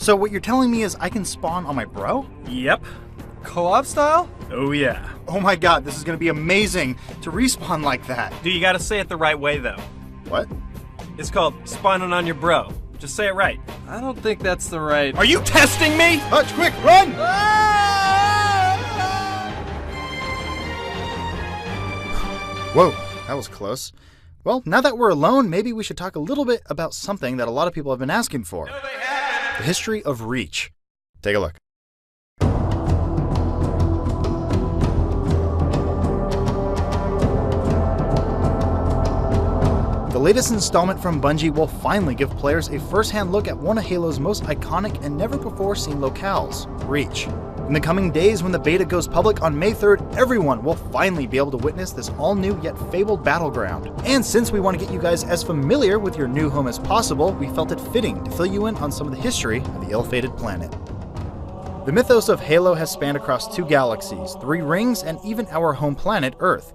So what you're telling me is I can spawn on my bro? Yep. Co-op style? Oh yeah. Oh my god, this is gonna be amazing to respawn like that. Dude, you gotta say it the right way though. What? It's called spawning on your bro. Just say it right. I don't think that's the right... Are you testing me? Hutch, quick, run! Whoa, that was close. Well, now that we're alone, maybe we should talk a little bit about something that a lot of people have been asking for. No, they haven't. The history of Reach. Take a look. The latest installment from Bungie will finally give players a first-hand look at one of Halo's most iconic and never-before-seen locales, Reach. In the coming days, when the beta goes public on May 3rd, everyone will finally be able to witness this all-new yet fabled battleground. And since we want to get you guys as familiar with your new home as possible, we felt it fitting to fill you in on some of the history of the ill-fated planet. The mythos of Halo has spanned across 2 galaxies, 3 rings, and even our home planet, Earth.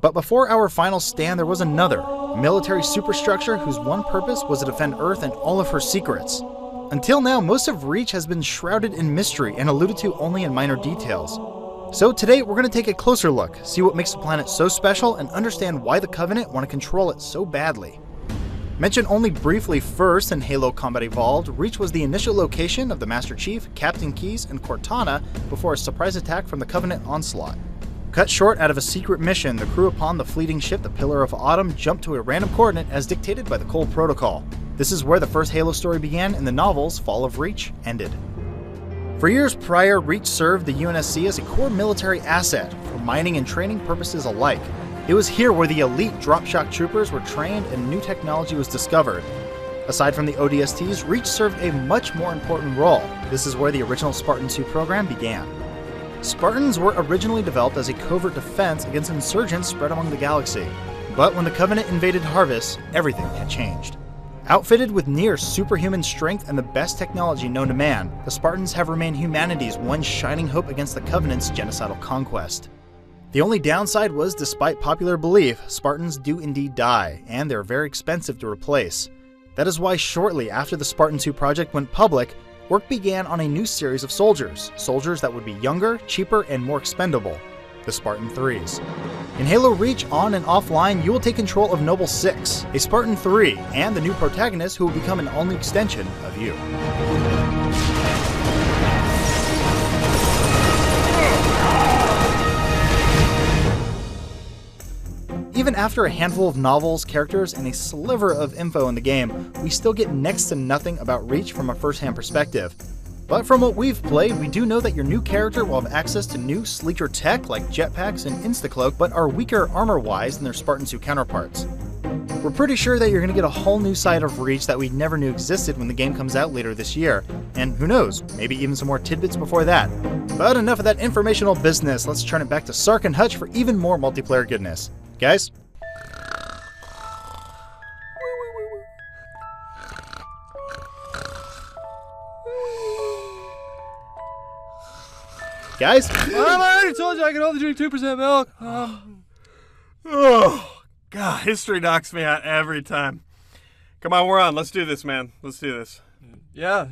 But before our final stand, there was another, a military superstructure whose one purpose was to defend Earth and all of her secrets. Until now, most of Reach has been shrouded in mystery and alluded to only in minor details. So today, we're going to take a closer look, see what makes the planet so special, and understand why the Covenant want to control it so badly. Mentioned only briefly first in Halo Combat Evolved, Reach was the initial location of the Master Chief, Captain Keyes, and Cortana before a surprise attack from the Covenant onslaught. Cut short out of a secret mission, the crew upon the fleeting ship the Pillar of Autumn jumped to a random coordinate as dictated by the Cole Protocol. This is where the first Halo story began and the novel's Fall of Reach ended. For years prior, Reach served the UNSC as a core military asset for mining and training purposes alike. It was here where the elite drop shock troopers were trained and new technology was discovered. Aside from the ODSTs, Reach served a much more important role. This is where the original Spartan 2 program began. Spartans were originally developed as a covert defense against insurgents spread among the galaxy. But when the Covenant invaded Harvest, everything had changed. Outfitted with near superhuman strength and the best technology known to man, the Spartans have remained humanity's one shining hope against the Covenant's genocidal conquest. The only downside was, despite popular belief, Spartans do indeed die, and they're very expensive to replace. That is why shortly after the Spartan 2 project went public, work began on a new series of soldiers that would be younger, cheaper, and more expendable, the Spartan 3s. In Halo Reach on and offline, you will take control of Noble 6, a Spartan 3, and the new protagonist who will become an all-new extension of you. Even after a handful of novels, characters, and a sliver of info in the game, we still get next to nothing about Reach from a first-hand perspective. But from what we've played, we do know that your new character will have access to new, sleeker tech like jetpacks and instacloak, but are weaker armor-wise than their Spartan 2 counterparts. We're pretty sure that you're going to get a whole new side of Reach that we never knew existed when the game comes out later this year, and who knows, maybe even some more tidbits before that. But enough of that informational business, let's turn it back to Sark and Hutch for even more multiplayer goodness. Guys? Guys? I already told you I can only drink 2% milk. Oh, God, history knocks me out every time. Come on, we're on. Let's do this, man. Let's do this. Yeah,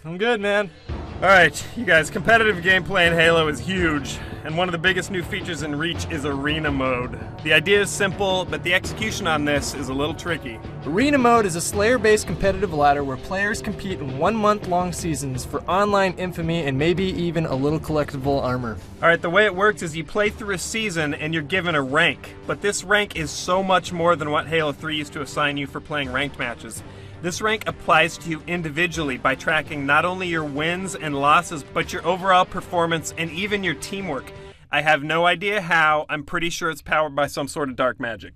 I'm good, man. All right, you guys, competitive gameplay in Halo is huge, and one of the biggest new features in Reach is Arena Mode. The idea is simple, but the execution on this is a little tricky. Arena Mode is a Slayer-based competitive ladder where players compete in 1-month-long seasons for online infamy and maybe even a little collectible armor. All right, the way it works is you play through a season and you're given a rank, but this rank is so much more than what Halo 3 used to assign you for playing ranked matches. This rank applies to you individually by tracking not only your wins and losses, but your overall performance and even your teamwork. I have no idea how. I'm pretty sure it's powered by some sort of dark magic.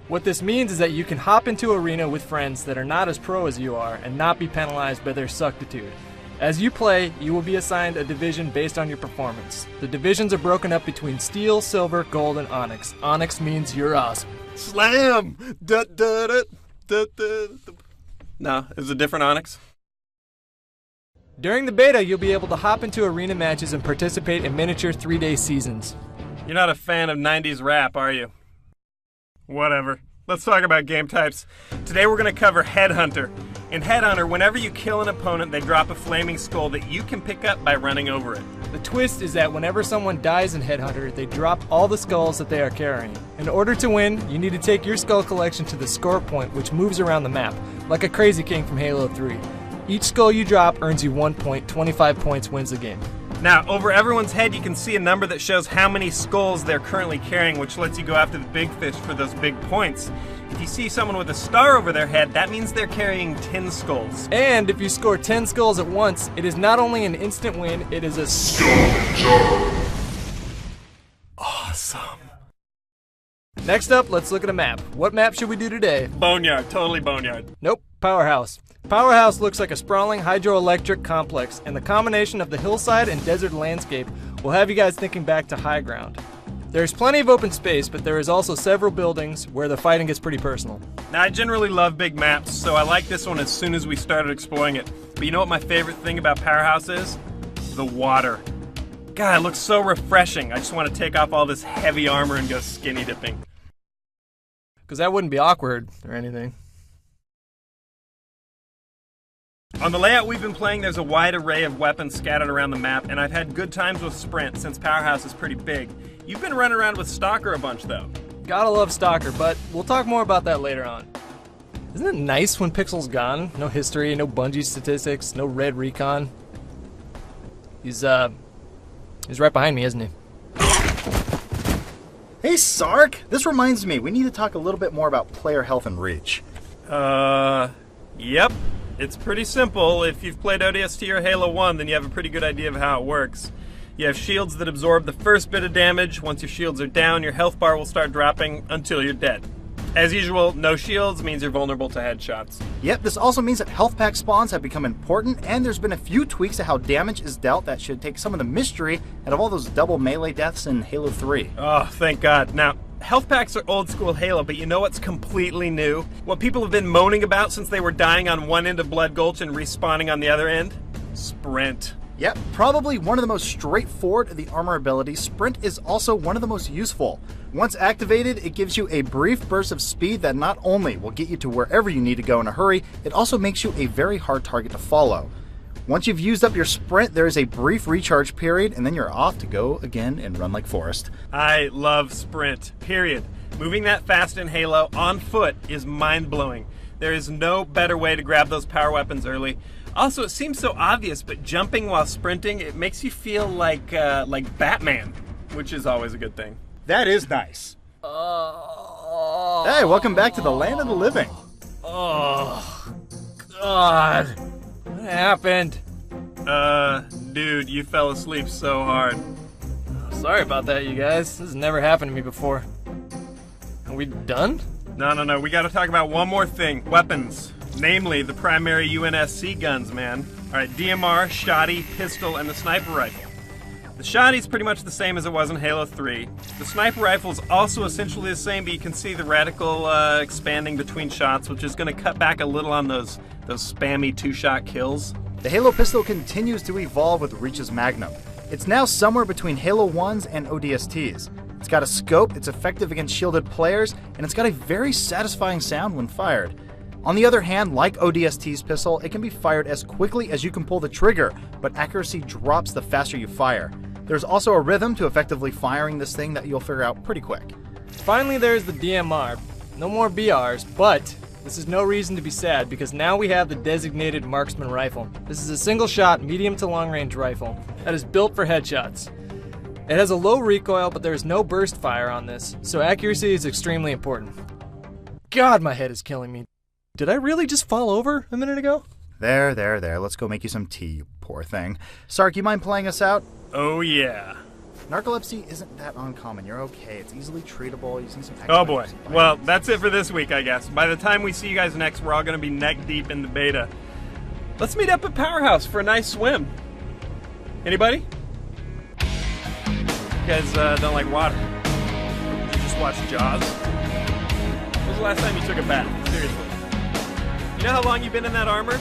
What this means is that you can hop into Arena with friends that are not as pro as you are and not be penalized by their suctitude. As you play, you will be assigned a division based on your performance. The divisions are broken up between Steel, Silver, Gold, and Onyx. Onyx means you're awesome. Slam! Da, da, da, da, da, da. No, it was a different Onyx. During the beta, you'll be able to hop into arena matches and participate in miniature 3-day seasons. You're not a fan of 90s rap, are you? Whatever. Let's talk about game types. Today we're going to cover Headhunter. In Headhunter, whenever you kill an opponent, they drop a flaming skull that you can pick up by running over it. The twist is that whenever someone dies in Headhunter, they drop all the skulls that they are carrying. In order to win, you need to take your skull collection to the score point, which moves around the map, like a Crazy King from Halo 3. Each skull you drop earns you 1 point, 25 points wins the game. Now, over everyone's head, you can see a number that shows how many skulls they're currently carrying, which lets you go after the big fish for those big points. If you see someone with a star over their head, that means they're carrying 10 skulls. And if you score 10 skulls at once, it is not only an instant win, it is a Awesome. Next up, let's look at a map. What map should we do today? Boneyard, totally boneyard. Nope, Powerhouse. Powerhouse looks like a sprawling hydroelectric complex, and the combination of the hillside and desert landscape will have you guys thinking back to high ground. There's plenty of open space, but there is also several buildings where the fighting gets pretty personal. Now, I generally love big maps, so I like this one as soon as we started exploring it. But you know what my favorite thing about Powerhouse is? The water. God, it looks so refreshing. I just want to take off all this heavy armor and go skinny dipping. Because that wouldn't be awkward or anything. On the layout we've been playing, there's a wide array of weapons scattered around the map, and I've had good times with Sprint since Powerhouse is pretty big. You've been running around with Stalker a bunch, though. Gotta love Stalker, but we'll talk more about that later on. Isn't it nice when Pixel's gone? No history, no Bungie statistics, no red recon. He's right behind me, isn't he? Hey, Sark! This reminds me, we need to talk a little bit more about player health and reach. Yep. It's pretty simple. If you've played ODST or Halo 1, then you have a pretty good idea of how it works. You have shields that absorb the first bit of damage. Once your shields are down, your health bar will start dropping until you're dead. As usual, no shields means you're vulnerable to headshots. Yep, this also means that health pack spawns have become important, and there's been a few tweaks to how damage is dealt that should take some of the mystery out of all those double melee deaths in Halo 3. Oh, thank God. Now, health packs are old school Halo, but you know what's completely new? What people have been moaning about since they were dying on one end of Blood Gulch and respawning on the other end? Sprint. Yep, probably one of the most straightforward of the armor abilities, Sprint is also one of the most useful. Once activated, it gives you a brief burst of speed that not only will get you to wherever you need to go in a hurry, it also makes you a very hard target to follow. Once you've used up your Sprint, there is a brief recharge period, and then you're off to go again and run like Forrest. I love Sprint, period. Moving that fast in Halo on foot is mind-blowing. There is no better way to grab those power weapons early. Also, it seems so obvious, but jumping while sprinting, it makes you feel like Batman, which is always a good thing. That is nice. Hey, welcome back to the land of the living. Oh, God. What happened? Dude, you fell asleep so hard. Sorry about that, you guys. This has never happened to me before. Are we done? No, we gotta talk about one more thing. Weapons. Namely, the primary UNSC guns, man. Alright, DMR, Shoddy, Pistol, and the Sniper Rifle. The Shoddy's pretty much the same as it was in Halo 3. The Sniper Rifle's also essentially the same, but you can see the radical expanding between shots, which is gonna cut back a little on those spammy two-shot kills. The Halo pistol continues to evolve with Reach's Magnum. It's now somewhere between Halo 1s and ODSTs. It's got a scope, it's effective against shielded players, and it's got a very satisfying sound when fired. On the other hand, like ODST's pistol, it can be fired as quickly as you can pull the trigger, but accuracy drops the faster you fire. There's also a rhythm to effectively firing this thing that you'll figure out pretty quick. Finally, there's the DMR. No more BRs, but this is no reason to be sad because now we have the designated marksman rifle. This is a single-shot, medium to long-range rifle that is built for headshots. It has a low recoil, but there is no burst fire on this, so accuracy is extremely important. God, my head is killing me. Did I really just fall over a minute ago? There. Let's go make you some tea, you poor thing. Sark, you mind playing us out? Oh yeah. Narcolepsy isn't that uncommon. You're okay. It's easily treatable. You just need some extra. Oh boy. Well, that's it for this week, I guess. By the time we see you guys next, we're all going to be neck deep in the beta. Let's meet up at Powerhouse for a nice swim. Anybody? You guys don't like water? You just watch Jaws? When was the last time you took a bath? Seriously. You know how long you've been in that armor?